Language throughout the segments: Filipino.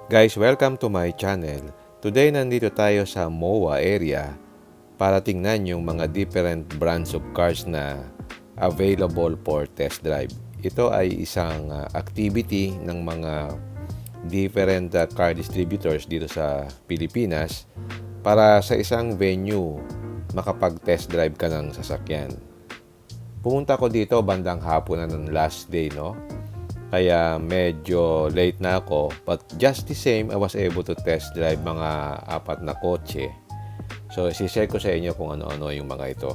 Guys, welcome to my channel. Today nandito tayo sa MOA area para tingnan yung mga different brands of cars na available for test drive. Ito ay isang activity ng mga different car distributors dito sa Pilipinas para sa isang venue makapag-test drive ka ng sasakyan. Pumunta ko dito bandang hapon na ng last day, no? Kaya medyo late na ako. But just the same, I was able to test drive mga 4 na kotse. So, isi-share ko sa inyo kung ano-ano yung mga ito.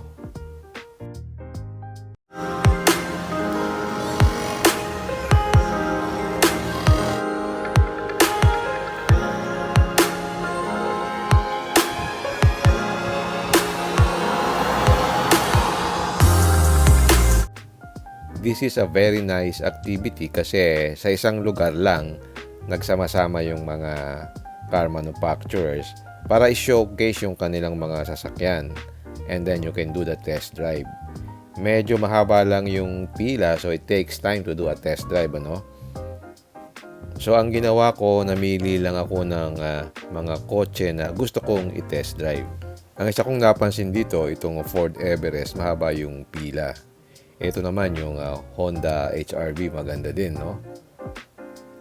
This is a very nice activity kasi sa isang lugar lang nagsama-sama yung mga car manufacturers para i-showcase yung kanilang mga sasakyan, and then you can do the test drive. Medyo mahaba lang yung pila, so it takes time to do a test drive, ano? So ang ginawa ko, namili lang ako ng mga kotse na gusto kong i-test drive. Ang isa kong napansin dito, itong Ford Everest, mahaba yung pila. Ito naman yung Honda HR-V, maganda din, no?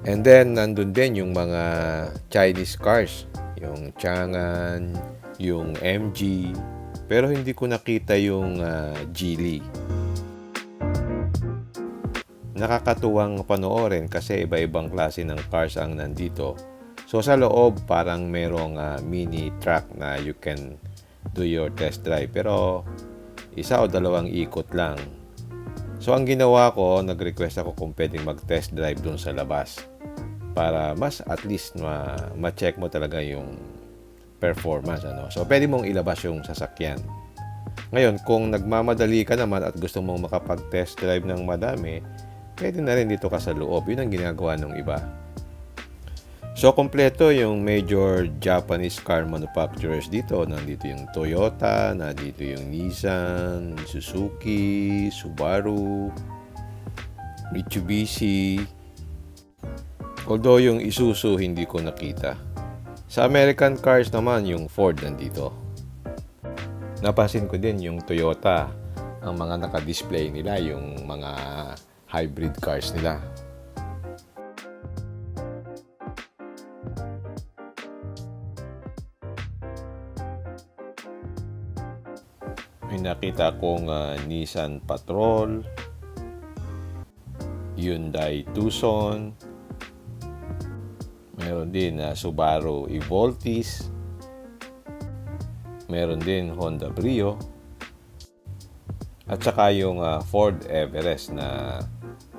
And then, nandun din yung mga Chinese cars, yung Chang'an, yung MG, pero hindi ko nakita yung Geely. Nakakatuwang panoorin kasi iba-ibang klase ng cars ang nandito. So, sa loob, parang merong mini truck na you can do your test drive. Pero, isa o dalawang ikot lang. So, ang ginawa ko, nag-request ako kung pwedeng mag-test drive dun sa labas para mas at least ma-check mo talaga yung performance, ano. So, pwede mong ilabas yung sasakyan. Ngayon, kung nagmamadali ka naman at gusto mong makapag-test drive ng madami, pwede na rin dito ka sa loob. Yun ang ginagawa ng iba. So, kompleto yung major Japanese car manufacturers dito. Nandito yung Toyota, nandito yung Nissan, Suzuki, Subaru, Mitsubishi. Although yung Isuzu hindi ko nakita. Sa American cars naman, yung Ford nandito. Napansin ko din yung Toyota. Ang mga naka-display nila, yung mga hybrid cars nila. May nakita kong Nissan Patrol, Hyundai Tucson, meron din Subaru Evoltis, meron din Honda Brio, at saka yung Ford Everest na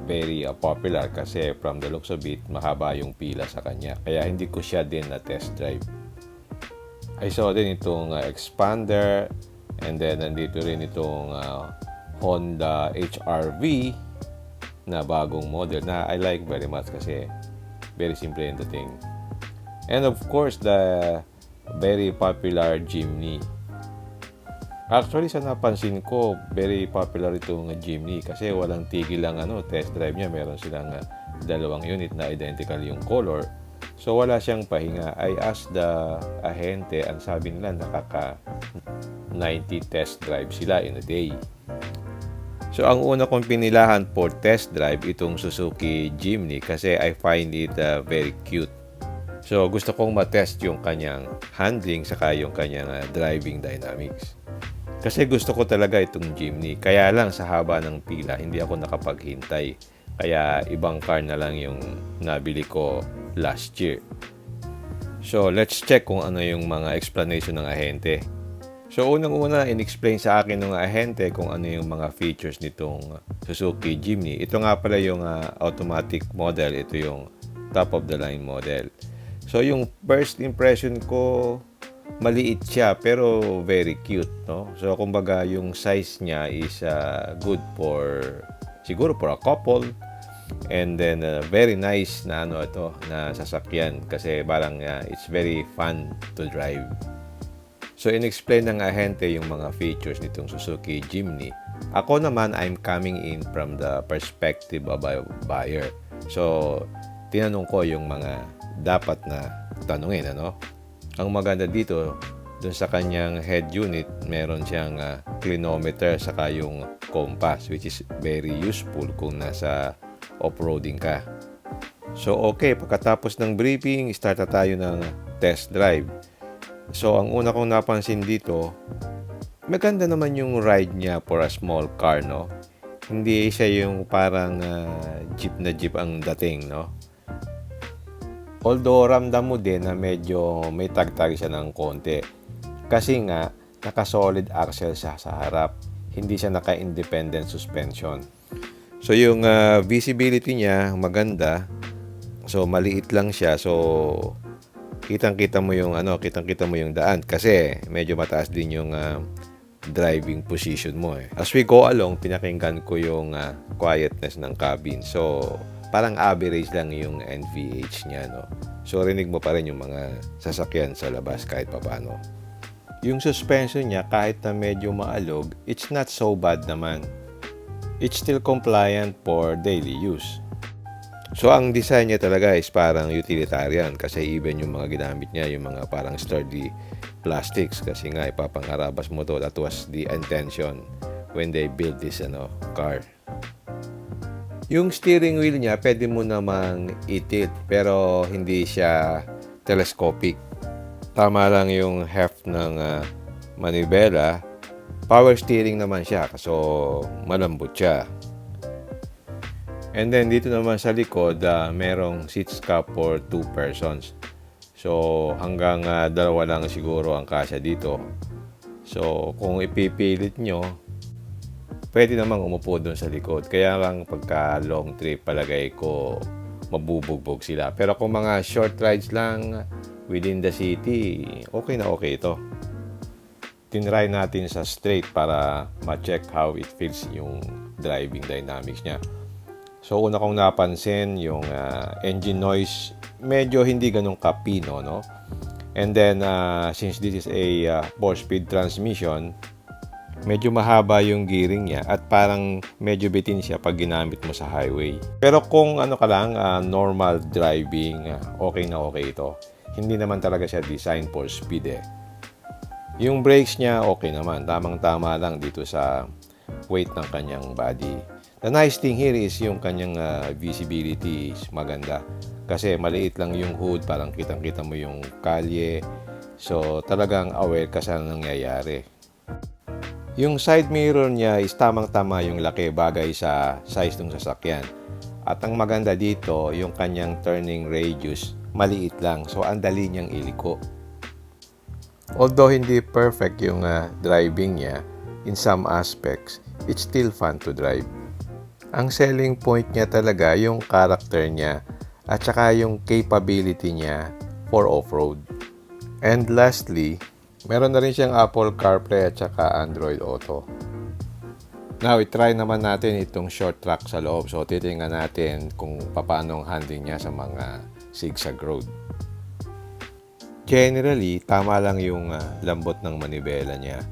very popular kasi from the looks of it, mahaba yung pila sa kanya. Kaya hindi ko siya din na test drive. I saw din itong Expander. And then, nandito rin itong Honda HR-V na bagong model na I like very much kasi very simple and dating. And of course, the very popular Jimny. Actually, sa napansin ko, very popular itong Jimny kasi walang tigil lang test drive niya. Meron silang 2 unit na identical yung color. So, wala siyang pahinga. I asked the ahente, ang sabi nila nakaka 90 test drive sila in a day. So, ang una kong pinilahan for test drive itong Suzuki Jimny kasi I find it very cute. So, gusto kong matest yung kanyang handling saka yung kanyang driving dynamics. Kasi gusto ko talaga itong Jimny. Kaya lang sa haba ng pila, hindi ako nakapaghintay. Kaya ibang car na lang yung nabili ko last year. So, let's check kung ano yung mga explanation ng ahente. So, unang-una, in-explain sa akin ng ahente kung ano yung mga features nitong Suzuki Jimny. Ito nga pala yung automatic model. Ito yung top-of-the-line model. So, yung first impression ko, maliit siya pero very cute, no? So, kumbaga, yung size niya is good for, siguro for a couple. And then, very nice na na sasakyan kasi parang it's very fun to drive. So, in-explain ng ahente yung mga features nitong Suzuki Jimny. Ako naman, I'm coming in from the perspective of a buyer. So, tinanong ko yung mga dapat na tanungin, ano? Ang maganda dito, dun sa kanyang head unit, meron siyang clinometer saka yung compass, which is very useful kung nasa off-roading ka. So okay, pagkatapos ng briefing, start na tayo ng test drive. So ang una kong napansin dito, maganda naman yung ride niya for a small car, no? Hindi siya yung parang jeep na jeep ang dating, no? Although ramdam mo din na medyo may tagtag siya ng konti. Kasi nga, naka-solid axle siya sa harap. Hindi siya naka-independent suspension. So yung visibility niya maganda. So maliit lang siya. So kitang-kita mo yung kitang-kita mo yung daan kasi medyo mataas din yung driving position mo eh. As we go along, pinakinggan ko yung quietness ng cabin. So parang average lang yung NVH niya, no. So rinig mo pa rin yung mga sasakyan sa labas kahit papaano. Yung suspension niya kahit na medyo maalog, it's not so bad naman. It's still compliant for daily use. So ang design niya talaga is parang utilitarian kasi even yung mga ginamit niya, yung mga parang sturdy plastics kasi nga ipapangarabas mo to. That was the intention when they built this car. Yung steering wheel niya pwede mo namang i-tilt pero hindi siya telescopic. Tama lang yung heft ng manibela. Power steering naman siya so malambot siya. And then dito naman sa likod, merong seats cup for 2 persons. So hanggang dalawa lang siguro ang kasya dito. So kung ipipilit nyo, pwede namang umupo doon sa likod. Kaya lang pagka long trip, palagay ko mabubugbog sila. Pero kung mga short rides lang within the city, okay na okay ito. Tinry natin sa straight para ma-check how it feels yung driving dynamics niya. So una kong napansin yung engine noise, medyo hindi ganun kapino, no? And then since this is a 4-speed transmission, medyo mahaba yung gearing niya at parang medyo bitin siya pag ginamit mo sa highway. Pero kung normal driving, okay na okay ito. Hindi naman talaga siya design for speed eh. Yung brakes niya okay naman, tamang-tama lang dito sa weight ng kanyang body. The nice thing here is yung kanyang visibility is maganda. Kasi maliit lang yung hood, parang kitang-kita mo yung kalye. So talagang aware ka sa nangyayari. Yung side mirror niya is tamang-tama yung laki, bagay sa size ng sasakyan. At ang maganda dito, yung kanyang turning radius, maliit lang. So ang dali niyang iliko. Although hindi perfect yung driving niya, in some aspects, it's still fun to drive. Ang selling point niya talaga yung character niya at saka yung capability niya for off-road. And lastly, meron na rin siyang Apple CarPlay at saka Android Auto. Now, i-try naman natin itong short track sa loob. So, titingnan natin kung paano ang handling niya sa mga zigzag road. Generally, tama lang yung lambot ng manibela niya.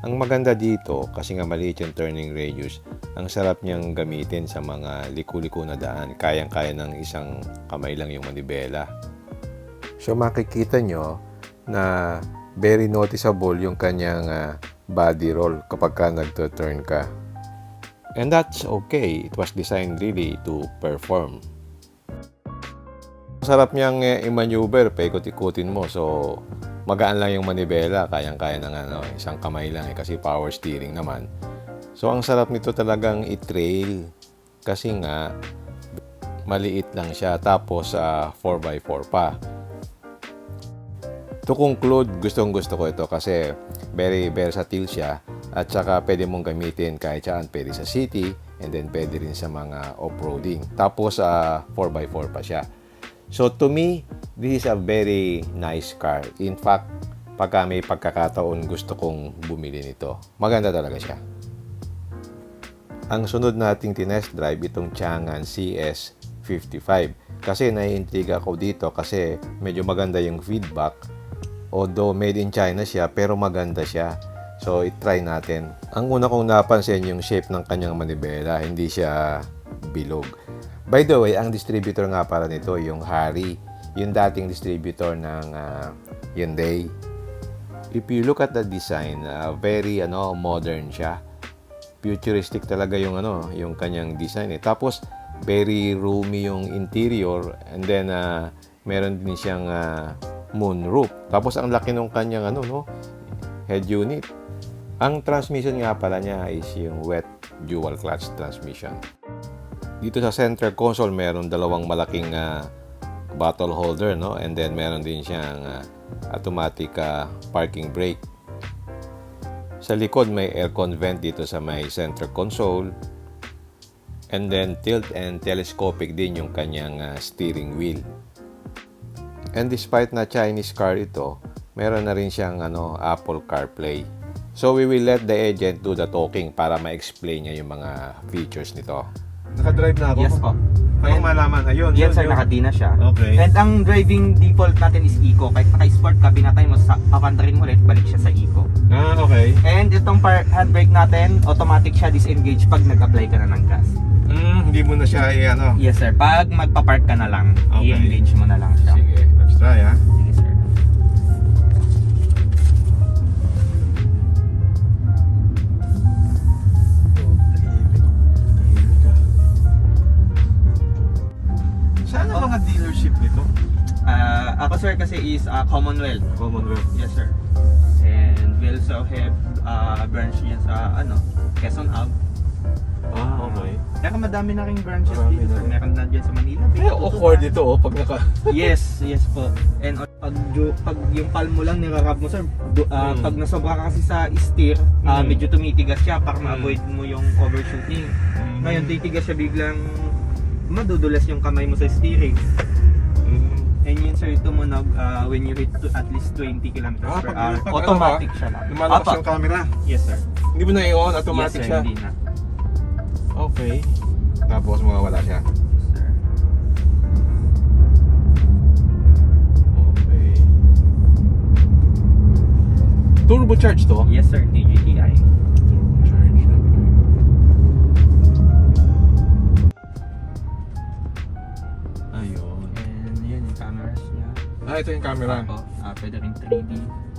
Ang maganda dito, kasi nga maliit yung turning radius, ang sarap niyang gamitin sa mga liku-liku na daan. Kayang-kaya ng isang kamay lang yung manibela. So makikita nyo na very noticeable yung kanyang body roll kapag ka nagto-turn ka. And that's okay. It was designed really to perform. Sarap niyang i-maneuver, paikot-ikutin mo. So magaan lang yung manibela, kayang-kaya ng isang kamay lang kasi power steering naman. So ang sarap nito talagang i-trail kasi nga maliit lang siya tapos 4x4 pa. To conclude, gustong-gusto ko ito kasi very versatile siya at saka pwede mong gamitin kahit saan, pwede sa city and then pwede rin sa mga off-roading. Tapos 4x4 pa siya. So to me, this is a very nice car. In fact, pagka may pagkakataon gusto kong bumili nito. Maganda talaga siya. Ang sunod nating tinest drive itong Changan CS55. Kasi naiintriga ako dito kasi medyo maganda yung feedback. Although made in China siya, pero maganda siya. So, i-try natin. Ang una kong napansin yung shape ng kanyang manibela. Hindi siya bilog. By the way, ang distributor nga para nito yung Harry. yung dating distributor ng Hyundai. If you look at the design, very modern siya. Futuristic talaga yung yung kanyang design eh. Tapos very roomy yung interior, and then meron din siyang moonroof. Tapos ang laki ng kanyang head unit. Ang transmission nga pala niya is yung wet dual clutch transmission. Dito sa center console meron dalawang malaking bottle holder, no? And then meron din siyang automatic parking brake. Sa likod may aircon vent dito sa may center console. And then tilt and telescopic din yung kanyang steering wheel. And despite na Chinese car ito, meron na rin siyang Apple CarPlay. So we will let the agent do the talking para ma-explain niya yung mga features nito. Naka-drive na ako? Yes po. Paano malaman? Ayun. Yes sir, naka-D na siya. Okay. And ang driving default natin is Eco. Kahit naka-sport ka, pinatay mo, papandarin mo ulit, balik siya sa Eco. Okay. And itong handbrake natin, automatic siya disengage pag nag-apply ka na ng gas. Hindi mo na siya Yes sir, pag magpa-park ka na lang, Okay. i-engage mo na lang siya. Sige, let's try Sige sir. Saan ang mga dealership nito? Ako sir kasi is Commonwealth. Commonwealth. Yes sir. And we also have branch niya sa Quezon Ave. Okay. Kaya madami na ring branches Marami dito na sir. rin. Meron na dyan sa Manila. Kaya awkward dito pag naka... Yes po. And pag yung palm mo lang nirarab mo sir, pag nasobra ka kasi sa steer, medyo tumitigas siya para ma-avoid mo yung overshooting. Ngayon titigas siya biglang madudulas yung kamay mo sa steering. And yun sir, ito mo when you hit to at least 20 km per hour, automatic siya lang. Lumalabas yung camera. Yes sir. Hindi mo na i-on, automatic Yes sir, siya. hindi na. Okay. Tapos mawawala siya. Yes sir. Okay. Turbocharge to? Yes sir, TGTI. Turbocharge. Ayun. And yun yung cameras niya. Ito yung camera. Ako, pwede rin 3D.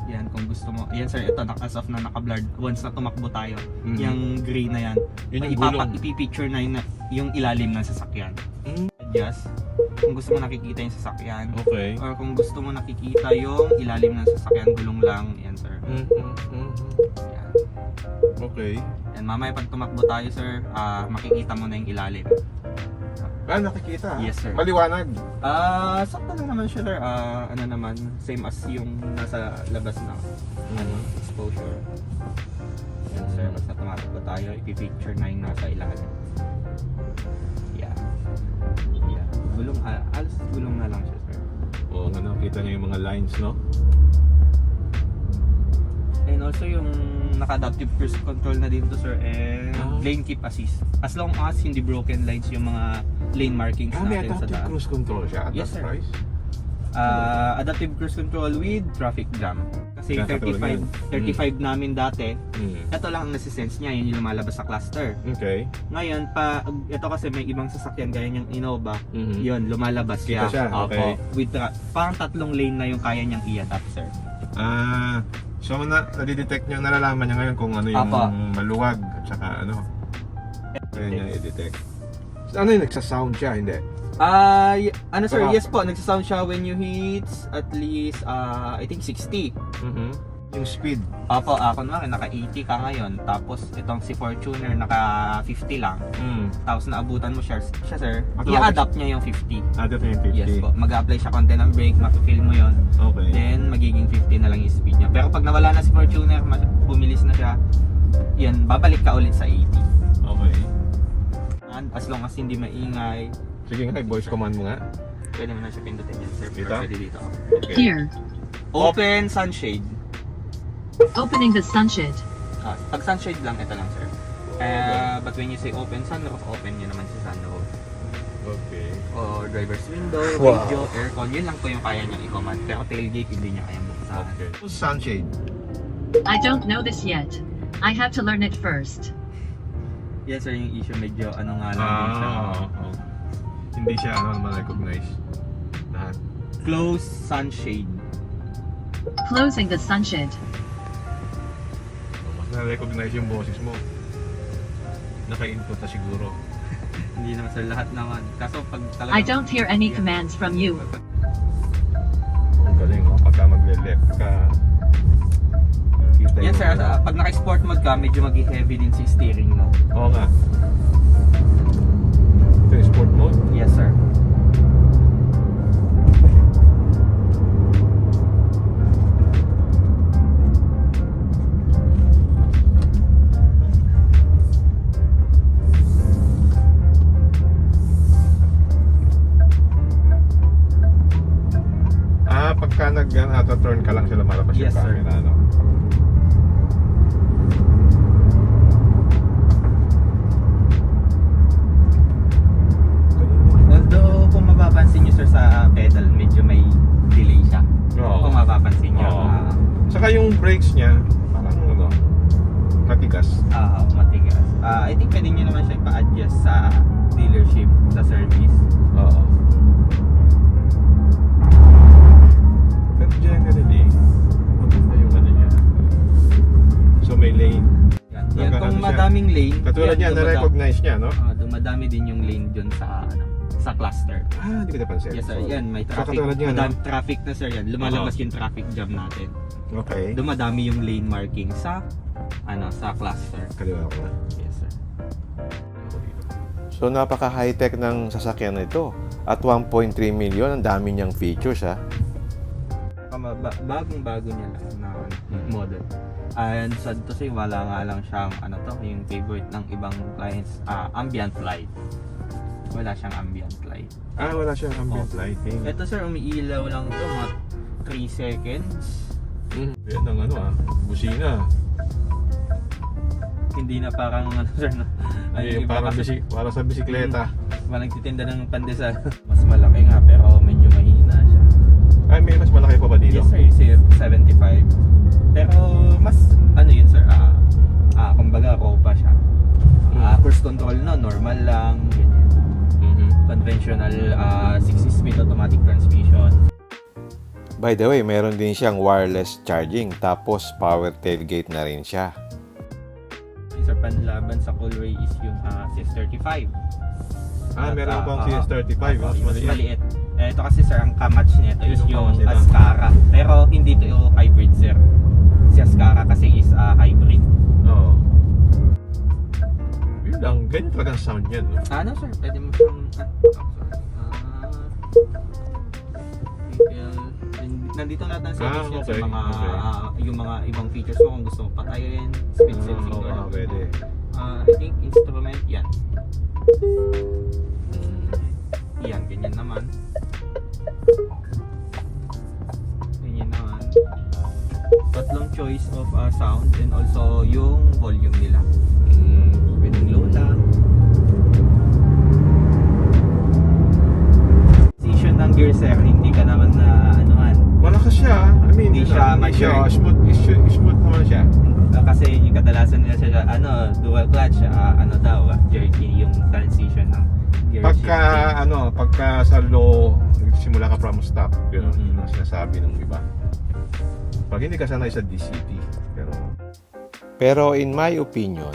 Yan kung gusto mo. Yan sir, ito as of na naka-blurred. Once na tumakbo tayo, yung gray na yan, Yun yung gulong. ipipicture na yung ilalim ng sasakyan. Adjust. Kung gusto mo nakikita yung sasakyan. Okay. Or kung gusto mo nakikita yung ilalim ng sasakyan, gulong lang. Yan sir. Yan. Okay. And mamaya pag tumakbo tayo sir, makikita mo na yung ilalim. Nakikita. Yes, sir. Maliwanag. Sakto lang naman siya sir. Ano naman, same as yung nasa labas na exposure. Yan sir, basta tumatakbo tayo, ipipicture na yung nasa ilalim. Yeah. Gulong, alas gulong na lang siya sir. Oo, nakita niyo yung mga lines, no? And also yung naka-adaptive cruise control na dito sir, and lane keep assist. As long as hindi broken lines yung mga lane markings May natin sa adaptive daan. cruise control siya at Yes, that sir. price? Adaptive cruise control with traffic jam. Kasi Traffic control 35 namin dati. Mm. Ito lang ang nasisense niya, yun yung lumalabas sa cluster. Okay. Ngayon, ito kasi may ibang sasakyan gaya yung Innova, Mhm. yun, lumalabas Kita siya, Opo. okay. With parang 3 lane na yung kaya niyang i-adapt, sir. So nadidetect niya, nalalaman niya ngayon kung ano yung Apa. maluwag at saka ano. Kaya niya i-detect. Ano yung nagsasound siya, hindi? Sir, Baka- yes po, nagsasound siya when you hits at least, I think 60. Yung speed. Opo, kunwari naka-80 ka ngayon, tapos itong si Fortuner naka-50 lang. Tapos naabutan mo siya sir, Automatic. i-adapt niya yung 50. Ito yung 50. Yes po, mag-apply siya konti ng brake, maki-feel mo yon. Okay. Then magiging 50 na lang yung speed niya. Pero pag nawala na si Fortuner, bumilis na siya, yan, babalik ka ulit sa 80. Okay. And as long as hindi maingay, Sige nga, voice command mo nga. pwede mo na siya pindutin yan sir. Dito? Pwede dito. Okay. Here, Open sunshade. opening the sunshade. Pag sunshade lang, ito lang sir. But when you say open sunroof, open nyo naman si sunroof. Okay. O driver's window, Wow. radio, aircon, yun lang po yung kaya niyang i-command. Pero tailgate, hindi niya kayang buksan. Okay. Sunshade. I don't know this yet. I have to learn it first. Yes sir, yung issue medyo ano nga lang din siya. Hindi siya ma-recognize lahat. Close sunshade. Closing the sunshade. Mas na-recognize yung boses mo. Naka-input na siguro. Hindi naman sir, lahat naman. Kaso pag talaga... I don't hear any commands from you. Ang galing, oh. Pagka magle-left ka, kita Yan yung sir, pag naka-sport mode ka, medyo mag-heavy din si steering mo. Oo nga. Ito yung sport mode. Yes sir. Pagka nag-auto-turn ka lang sila malabas Yes, yung sir. camera, no? Although kung mapapansin nyo sir sa pedal, medyo may delay siya. Oo. Kung mapapansin nyo. Oo. Saka yung brakes niya, parang ano, matigas. Matigas. I think pwede nyo naman siya ipa-adjust sa dealership, sa service. Oo. Pero generally, maganda yung ano niya. So may lane. Yan. Yan, Nagkaroon kung siya. madaming lane, Katulad yan, niya, na-recognize niya, no? dumadami din yung lane dun sa sa cluster. Hindi ko napansin. Yes sir, yan may So, traffic. katulad niya, no? Madami traffic na sir yan. Lumalabas yung traffic jam natin. Okay. Dumadami yung lane marking sa sa cluster. Kaliwa ko na. Yes sir. Ako dito. So napaka-high-tech ng sasakyan na ito. At 1.3 million, ang dami niyang features ha. Bagong-bago niya lang na model. And sad to say, wala nga lang siyang yung favorite ng ibang clients, ambient light. Wala siyang ambient light. Wala siyang ambient lighting. Ito sir, umiilaw lang ito mga 3 seconds. Yan ang busina. Hindi na parang sir na Ay, para sa bisikleta. Walang titinda ng pandesal. Mas malaki nga pero medyo mahina siya. Ay, may mas malaki pa ba dito? Yes sir, 75. Pero mas yun sir, kumbaga raw pa siya. Cruise control normal lang, ganyan. Conventional 6-speed automatic transmission. By the way, meron din siyang wireless charging tapos power tailgate na rin siya. Sir, panlaban sa Colway is yung CS35. Meron pang CS35. Mas Mas maliit. maliit. Ito kasi sir, ang kamatch nito is Yun yung ang kamatch nila. Ascara. Pero hindi ito yung hybrid sir. Si Ascara kasi is hybrid. Oo. Yun lang. Ganyan talaga ang sound yan, no? Sir, pwede mo siyang nandito lahat ng settings niya sa okay, mga okay. yung mga ibang features mo kung gusto mo patayin, speed sensing Oo, pwede. I think instrument yan. Yan, ganyan naman. Ganyan naman. Tatlong choice of sound and also yung volume nila. Pwedeng low lang. Position ng gear sir, hindi ka naman na Malakas siya. I mean, Hindi siya mature. Smooth naman siya. kasi yung kadalasan nila siya dual clutch, jerky yung transition ng gear Pagka, shifting. pagka sa low, simula ka from stop. Yun Mhm. ang sinasabi ng iba. Pag hindi ka sanay sa DCT. Pero in my opinion,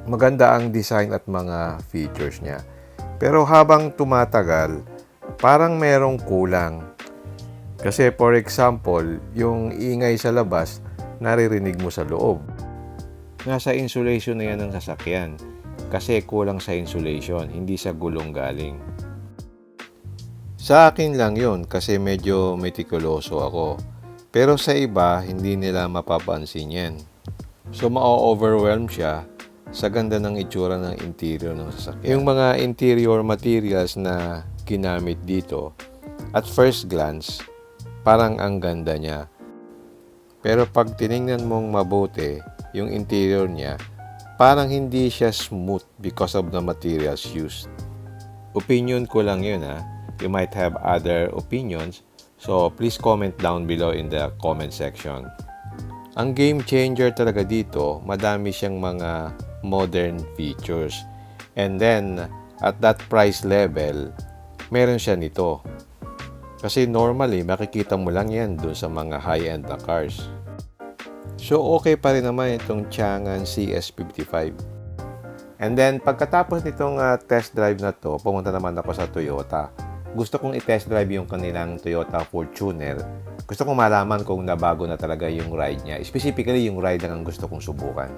maganda ang design at mga features niya. Pero habang tumatagal, parang merong kulang. Kasi for example, yung ingay sa labas, naririnig mo sa loob. Nasa insulation na yan ng sasakyan. Kasi kulang sa insulation, hindi sa gulong galing. Sa akin lang yun kasi medyo metikuloso ako. Pero sa iba, hindi nila mapapansin yan. So ma-overwhelm siya sa ganda ng itsura ng interior ng sasakyan. Yung mga interior materials na ginamit dito, at first glance, parang ang ganda niya. Pero pag tiningnan mong mabuti yung interior niya, parang hindi siya smooth because of the materials used. Opinion ko lang yun ha. You might have other opinions, so please comment down below in the comment section. Ang game changer talaga dito, madami siyang mga modern features. And then, at that price level, meron siya nito. Kasi normally, makikita mo lang yan dun sa mga high-end na cars. So, okay pa rin naman itong Changan CS55. And then, pagkatapos nitong test drive na to, pumunta naman ako sa Toyota. Gusto kong i-test drive yung kanilang Toyota Fortuner. Gusto kong malaman kung nabago na talaga yung ride niya. Specifically, yung ride lang ang gusto kong subukan.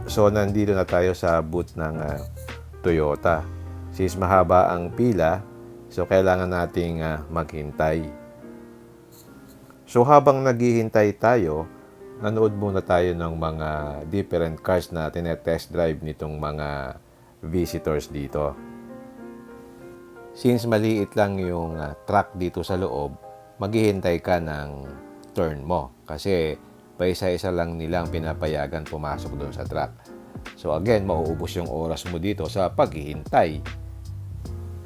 So, nandito na tayo sa booth ng Toyota. Since mahaba ang pila, so kailangan nating maghintay. So, habang naghihintay tayo, nanood muna tayo ng mga different cars na tinetest drive nitong mga visitors dito. Since maliit lang yung track dito sa loob, maghihintay ka ng turn mo. Kasi pa isa-isa lang nilang pinapayagan pumasok doon sa track. So again, mauubos yung oras mo dito sa paghihintay.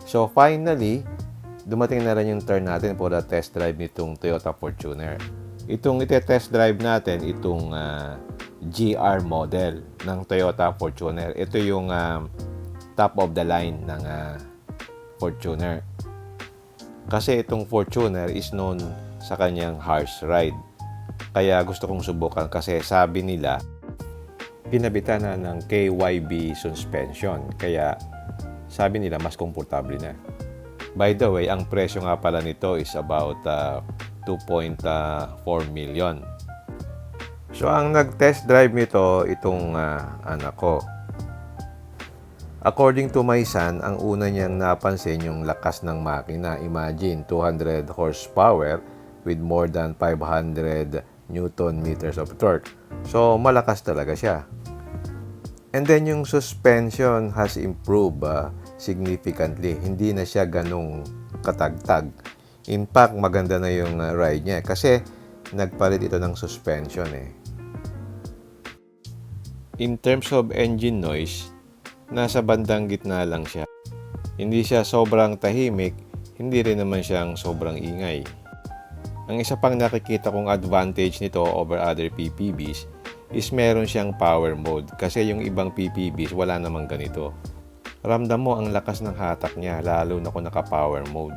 So finally, dumating na rin yung turn natin for the test drive nitong Toyota Fortuner. Itong ite-test drive natin, itong GR model ng Toyota Fortuner. Ito yung top of the line ng Fortuner. Kasi itong Fortuner is known sa kanyang harsh ride. Kaya gusto kong subukan kasi sabi nila, pinabitan na ng KYB suspension. Kaya sabi nila mas komportable na. By the way, ang presyo nga pala nito is about 2.4 million. So, ang nag-test drive nito, itong anak ko. According to my son, ang una niyang napansin yung lakas ng makina. Imagine, 200 horsepower with more than 500 Newton meters of torque. So, malakas talaga siya. And then, yung suspension has improved significantly. Hindi na siya ganong katagtag. In fact, maganda na yung ride niya. Kasi, nagpalit ito ng suspension eh. In terms of engine noise, nasa bandang gitna lang siya. Hindi siya sobrang tahimik, hindi rin naman siyang sobrang ingay. Ang isa pang nakikita kong advantage nito over other PPVs is meron siyang power mode kasi yung ibang PPVs wala namang ganito. Ramdam mo ang lakas ng hatak niya lalo na kung naka-power mode.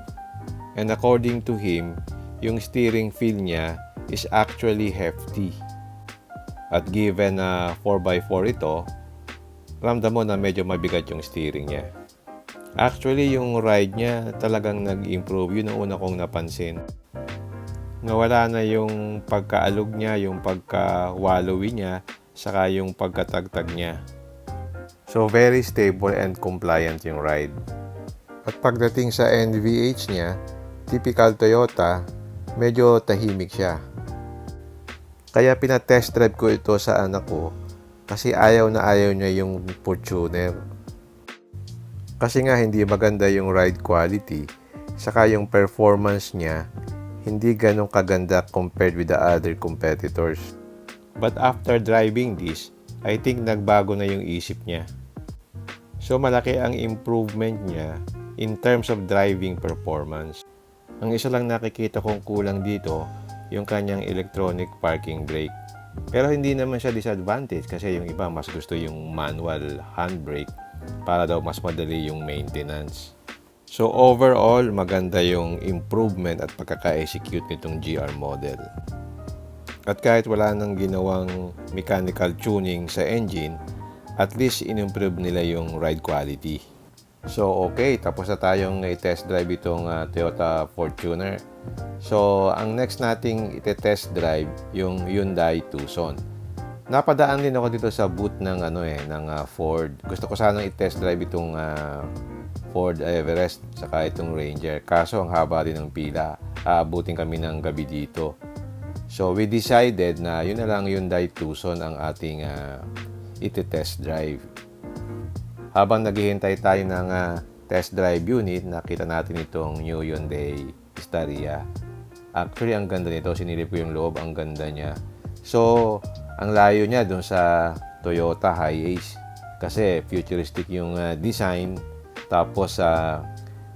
And according to him, yung steering feel niya is actually hefty. At given na 4x4 ito, ramdam mo na medyo mabigat yung steering niya. Actually, yung ride niya talagang nag-improve. Yun ang una kong napansin. Nawala na yung pagkaalog niya, yung pagka-wallowy niya, saka yung pagkatagtag niya. So, very stable and compliant yung ride. At pagdating sa NVH niya, typical Toyota, medyo tahimik siya. Kaya pinatest drive ko ito sa anak ko kasi ayaw na ayaw niya yung Fortuner. Kasi nga hindi maganda yung ride quality, saka yung performance niya hindi ganong kaganda compared with the other competitors. But after driving this, I think nagbago na yung isip niya. So malaki ang improvement niya in terms of driving performance. Ang isa lang nakikita kong kulang dito, yung kanyang electronic parking brake. Pero hindi naman siya disadvantage kasi yung iba mas gusto yung manual handbrake para daw mas madali yung maintenance. So overall, maganda yung improvement at pagkaka-execute nitong GR model. At kahit wala nang ginawang mechanical tuning sa engine, at least in-improve nila yung ride quality. So okay, tapos na tayong i-test drive itong Toyota Fortuner. So ang next nating i-test drive yung Hyundai Tucson. Napadaan din ako dito sa booth ng Ford. Gusto ko sanang i-test drive itong Ford Everest saka itong Ranger. Kaso ang haba din ng pila. Aabutin kami ng gabi dito. So we decided na yun na lang Hyundai Tucson ang ating iti-test drive. Habang naghihintay tayo ng test drive unit, nakita natin itong new Hyundai Staria. Actually, ang ganda nito. Sinilip ko yung loob. Ang ganda niya. So, ang layo niya dun sa Toyota Hiace. Kasi futuristic yung design. Tapos,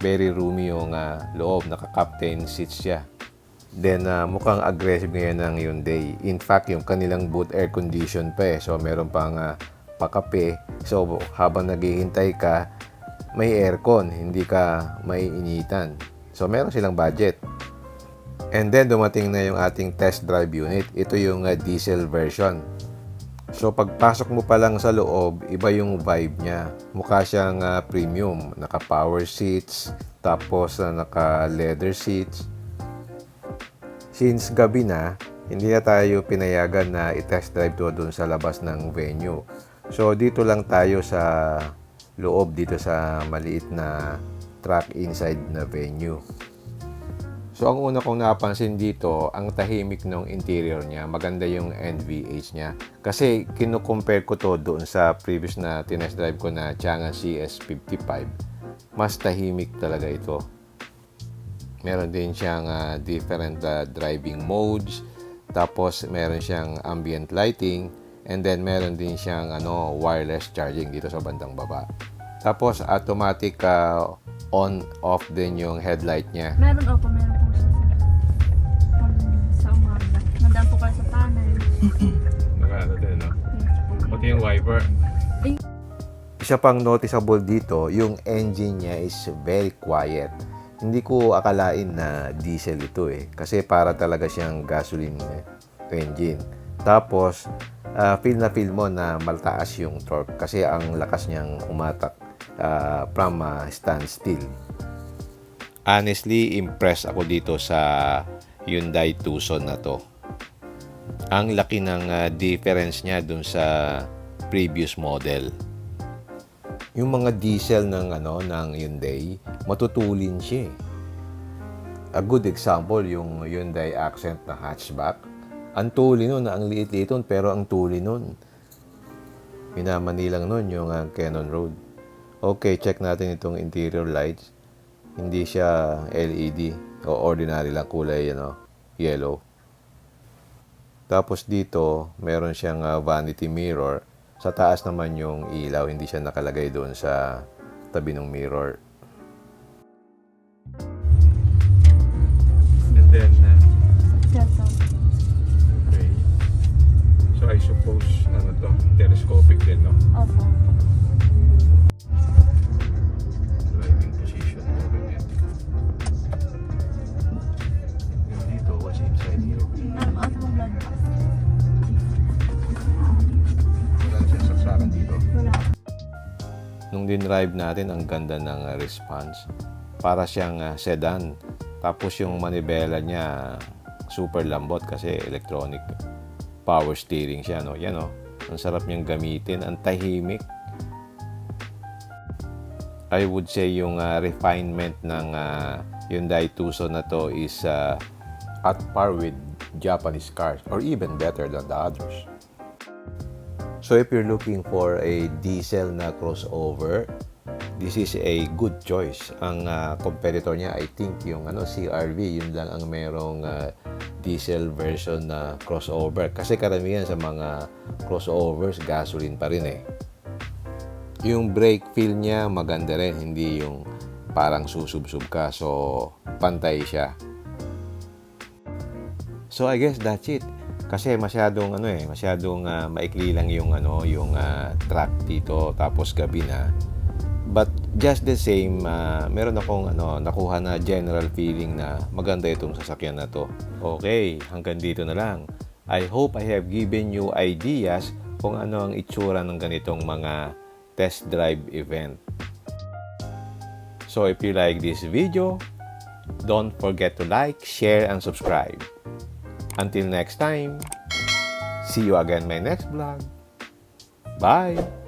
very roomy yung loob. Naka-captain seats siya. Then, mukhang aggressive ngayon ng Hyundai. In fact, yung kanilang boot air condition pa eh. So, meron pang pakape. So, habang naghihintay ka, may aircon. Hindi ka may initan. So, meron silang budget. And then, dumating na yung ating test drive unit. Ito yung diesel version. So, pagpasok mo pa lang sa loob, iba yung vibe niya. Mukha siyang premium. Naka-power seats, tapos naka-leather seats. Since gabi na, hindi na tayo pinayagan na i-test drive to dun sa labas ng venue. So, dito lang tayo sa loob, dito sa maliit na track inside na venue. So, ang una kong napansin dito, ang tahimik ng interior niya. Maganda yung NVH niya. Kasi, kinukompare ko to doon sa previous na tinest drive ko na Changan CS55. Mas tahimik talaga ito. Meron din siyang different driving modes. Tapos, meron siyang ambient lighting. And then, meron din siyang wireless charging dito sa bandang baba. Tapos, automatic on-off din yung headlight niya. Meron po siya sir. Pag sa umaga. Nadaan po kayo sa tunnel. Naka-ano din, no? Yes po. Pati yung wiper. Isa pang noticeable dito, yung engine niya is very quiet. Hindi ko akalain na diesel ito kasi para talaga siyang gasoline engine. Tapos, feel mo na maltaas yung torque kasi ang lakas niyang umatak from standstill. Honestly, impressed ako dito sa Hyundai Tucson na to. Ang laki ng difference niya dun sa previous model. Yung mga diesel ng Hyundai, matutulin siya. A good example yung Hyundai Accent na hatchback. Ang tuli nun, ang liit-liit nun, pero ang tuli nun. Minamanilang nun yung Cannon Road. Okay, check natin itong interior lights. Hindi siya LED o ordinary lang kulay yellow. Tapos dito, meron siyang vanity mirror. Sa taas naman yung ilaw, hindi siya nakalagay doon sa tabi ng mirror. And then, Cellphone. okay. So, I suppose, telescopic din, no? Opo. Driving position mo, ganyan. And dito, what's inside here? Out mo blood pass. Wala na siyang saksakan dito. Wala. Nung din-drive natin, ang ganda ng response. Para siyang sedan. Tapos yung manibela niya, super lambot kasi electronic power steering siya. Yan ang sarap niyang gamitin. Ang tahimik. I would say yung refinement ng Hyundai Tucson na to is at par with Japanese cars or even better than the others. So if you're looking for a diesel na crossover, this is a good choice. Ang competitor niya, I think yung CR-V, yun lang ang merong diesel version na crossover. Kasi karamihan sa mga crossovers, gasoline pa rin Yung brake feel niya maganda rin, hindi yung parang susub-sub ka. So, pantay siya. So, I guess that's it. Kasi masyadong maikli lang yung track dito tapos gabi na. But just the same, meron akong nakuha na general feeling na maganda itong sasakyan na to. Okay, hanggang dito na lang. I hope I have given you ideas kung ano ang itsura ng ganitong mga test drive event. So if you like this video, don't forget to like, share, and subscribe. Until next time, see you again in my next vlog. Bye!